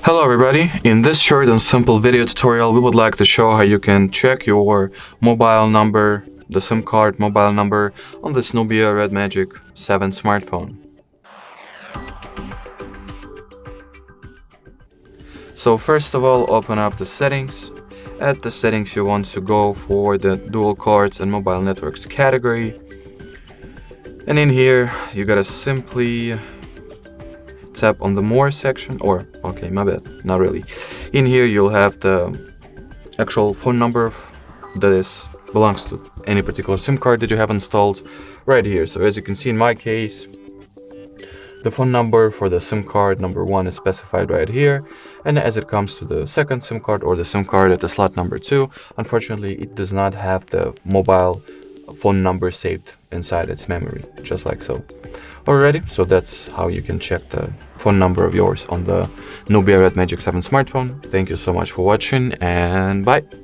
Hello everybody, in this short and simple video tutorial we would like to show how you can check your mobile number, the SIM card mobile number on this Nubia Red Magic 7 smartphone. So first of all, open up the settings. At the settings you want to go for the dual cards and mobile networks category. And in here you gotta simply tap on the more section, or okay, my bad, not really. In here you'll have the actual phone number that belongs to any particular SIM card that you have installed right here. So as you can see in my case, the phone number for the SIM card number 1 is specified right here, and as it comes to the second SIM card or the SIM card at the slot number 2, unfortunately it does not have the mobile phone number saved inside its memory, just like so. Alrighty, so that's how you can check the phone number of yours on the Nubia Red Magic 7 smartphone. Thank you so much for watching, and bye!